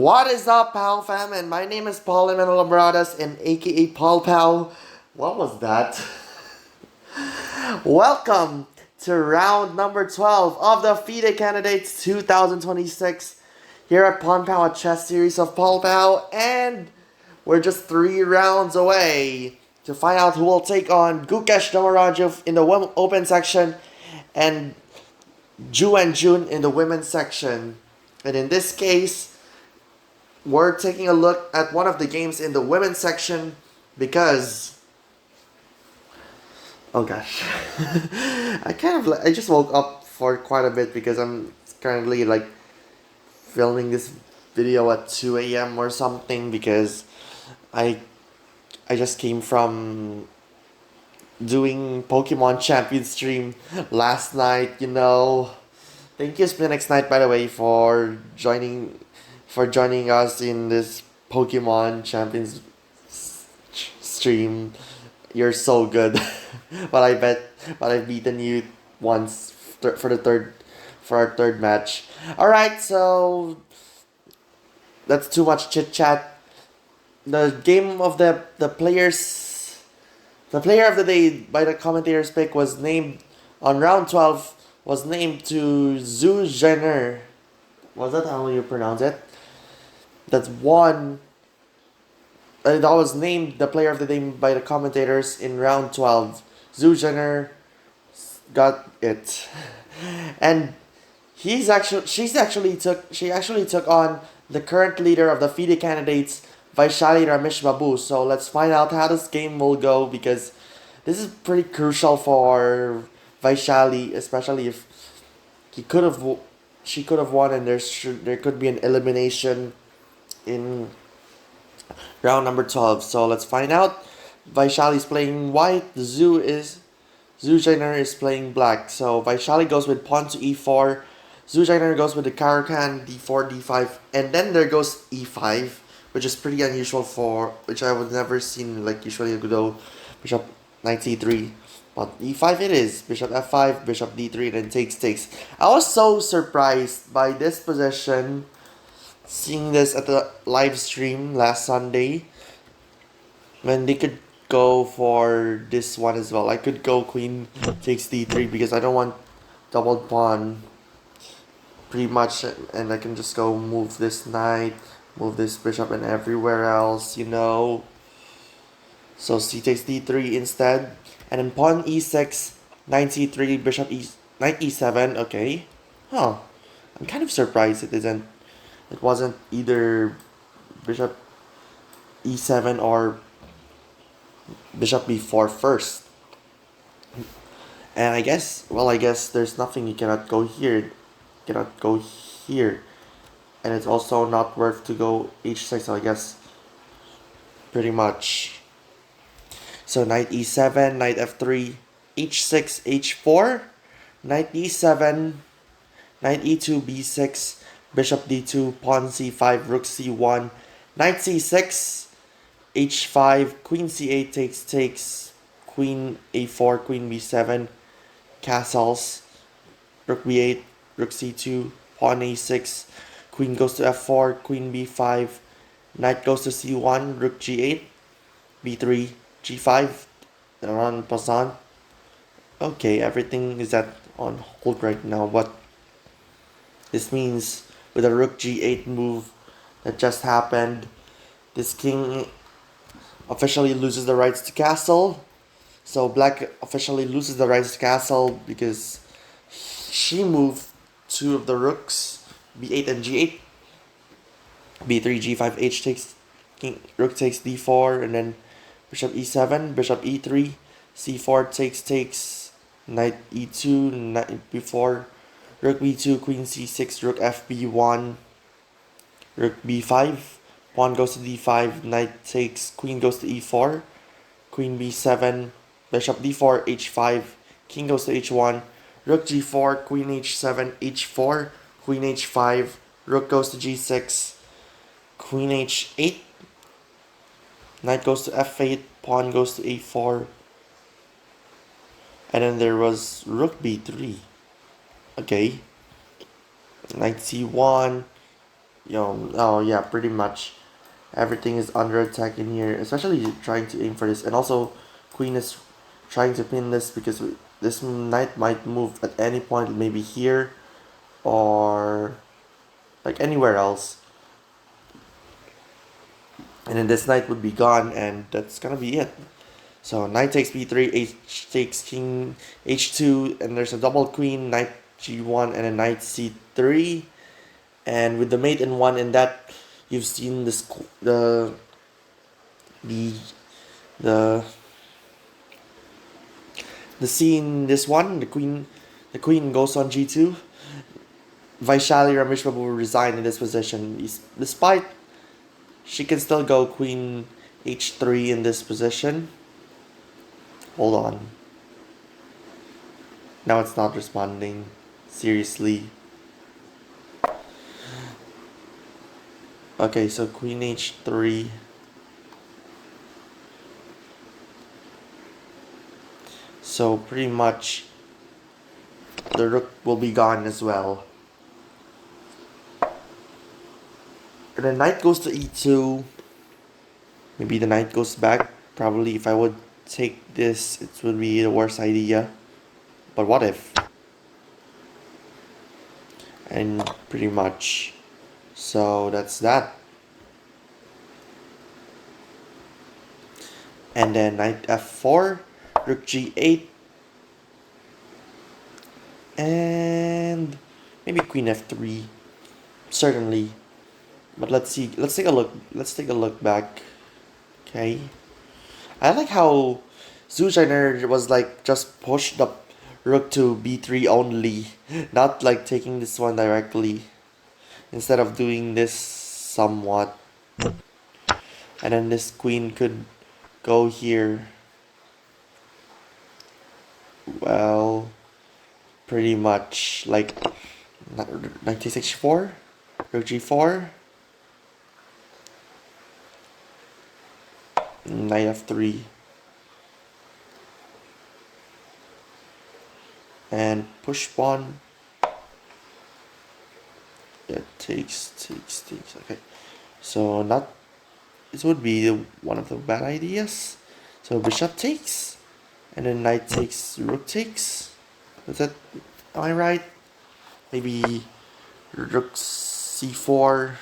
What is up, POW fam? And my name is Paul Labradas and aka Paul POW. What was that? Welcome to round number 12 of the FIDE Candidates 2026 here at Pawn POW, a chess series of Paul POW, and we're just 3 rounds away to find out who will take on Gukesh Damaraju in the open section and Ju and Jun in the women's section. And in this case, we're taking a look at one of the games in the women's section because, oh gosh, I just woke up for quite a bit because I'm currently like filming this video at 2 a.m. or something because I just came from doing Pokemon Champion stream last night, you know. Thank you Spinix Night, by the way, for joining us in this Pokemon Champions stream. You're so good. but I've beaten you once for our third match. Alright, so that's too much chit chat. The game of the player of the day by the commentator's pick was named on round 12 was named to Jiner. Was that how you pronounce it? That was named the player of the day by the commentators in round 12. Jiner got it. And she actually took on the current leader of the FIDE Candidates, Vaishali Rameshbabu. So let's find out how this game will go because this is pretty crucial for Vaishali, especially if she could have won and there could be an elimination in round number 12. So let's find out. Vaishali is playing white. Jiner is playing black. So Vaishali goes with pawn to e4. Jiner goes with the Caracan d4, d5, and then there goes e5, which is pretty unusual which I would never seen. Like usually you go bishop knight c3. But e5 it is. Bishop f5, bishop d3, then takes. I was so surprised by this position, seeing this at the live stream last Sunday, when they could go for this one as well. I could go queen takes d3 because I don't want doubled pawn pretty much, and I can just go move this knight, move this bishop and everywhere else, you know. So c takes d3 instead. And then pawn e6, knight c3, knight e7, okay. Huh. I'm kind of surprised it wasn't either bishop e7 or bishop b4 first. And I guess there's nothing, you cannot go here. And it's also not worth to go h6, so I guess pretty much. So knight e7, knight f3, h6, h4, knight e7, knight e2, b6, bishop d2, pawn c5, rook c1, knight c6, h5, queen c8 takes, queen a4, queen b7, castles, rook b8, rook c2, pawn a6, queen goes to f4, queen b5, knight goes to c1, rook g8, b3, g5, and passant. Okay, everything is on hold right now, but this means with a rook g8 move that just happened, this king officially loses the rights to castle. So black officially loses the rights to castle because she moved 2 of the rooks, b8 and g8, b3, g5, h takes, rook takes d4, and then bishop e7, bishop e3, c4 takes, knight e2, knight b4, rook b2, queen c6, rook fb1, rook b5, pawn goes to d5, knight takes, queen goes to e4, queen b7, bishop d4, h5, king goes to h1, rook g4, queen h7, h4, queen h5, rook goes to g6, queen h8, knight goes to f8, pawn goes to a4, and then there was rook b3. Okay, knight c1, Oh yeah, pretty much everything is under attack in here, especially trying to aim for this. And also, queen is trying to pin this because this knight might move at any point, maybe here or like anywhere else. And then this knight would be gone, and that's gonna be it. So knight takes b3, h takes king h2, and there's a double queen, knight g1, and a knight c3. And with the mate in one, in that you've seen this the the scene. This one, the queen goes on g2. Vaishali Rameshbabu will resign in this position. Despite she can still go queen h3 in this position. Hold on. Now it's not responding. Seriously. Okay, so queen h3. So pretty much the rook will be gone as well. And then knight goes to e2. Maybe the knight goes back. Probably if I would take this, it would be the worst idea. But what if? And pretty much. So that's that. And then knight f4, rook g8, and maybe queen f3. Certainly. But let's see. Let's take a look. Let's take a look back. Okay. I like how Jiner was like just pushed up rook to b3 only, not like taking this one directly, instead of doing this somewhat. And then this queen could go here. Well, pretty much like knight takes h4, rook g4, knight f3, and push pawn. It takes. Okay, so not. This would be one of the bad ideas. So bishop takes, and then knight takes, rook takes. Is that? Am I right? Maybe rook c4.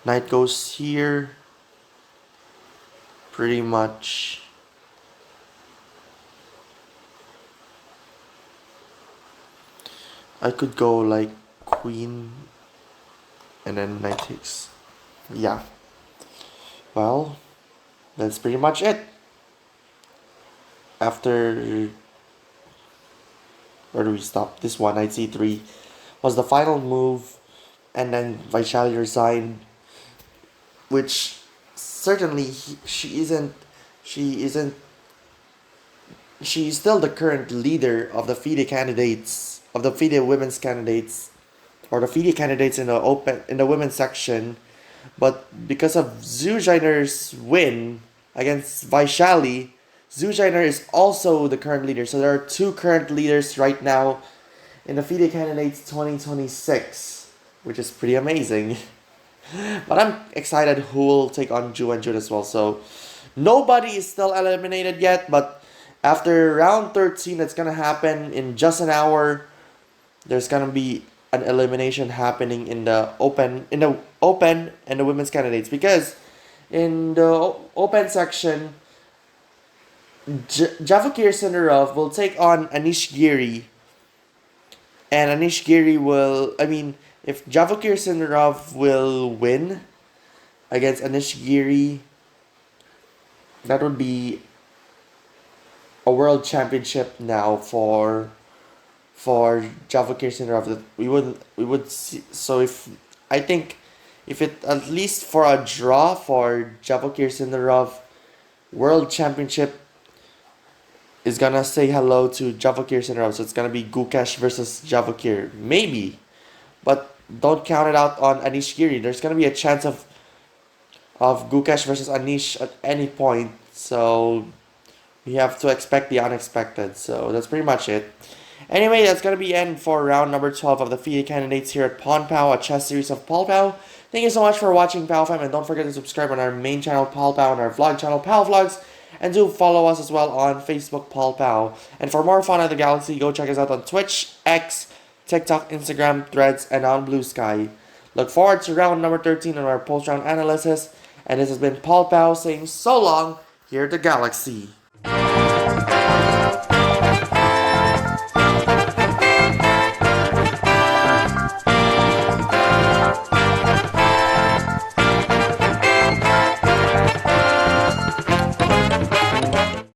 Knight goes here. Pretty much. I could go like queen and then knight takes. Yeah. Well, that's pretty much it. After, where do we stop? This one, knight c3 was the final move, and then Vaishali resigned, which certainly she's still the current leader of the FIDE candidates, of the FIDE women's candidates, or the FIDE candidates in the women's section. But because of Jiner's win against Vaishali, Jiner is also the current leader. So there are two current leaders right now in the FIDE candidates 2026, which is pretty amazing. But I'm excited who will take on Ju and June as well. So nobody is still eliminated yet, but after round 13, that's gonna happen in just an hour. There's gonna be an elimination happening in the open and the women's candidates, because in the open section, Javakir Sindarov will take on Anish Giri, and Anish Giri will, if Javakir Sindarov will win against Anish Giri, that would be a world championship now for Javakir Sindarov. That we would see. So if it at least for a draw for Javakir Sindarov, world championship is gonna say hello to Javakir Sindarov. So it's gonna be Gukesh versus Javakir, maybe, but don't count it out on Anish Giri. There's gonna be a chance of Gukesh versus Anish at any point. So we have to expect the unexpected. So that's pretty much it. Anyway, that's going to be end for round number 12 of the FIDE Candidates here at Pawn POW, a chess series of Paul POW. Thank you so much for watching, POW fam, and don't forget to subscribe on our main channel, Paul POW, and our vlog channel, POW Vlogs, and do follow us as well on Facebook, Paul POW. And for more fun at the Galaxy, go check us out on Twitch, X, TikTok, Instagram, Threads, and on Blue Sky. Look forward to round number 13 on our post-round analysis, and this has been Paul POW saying so long here at the Galaxy.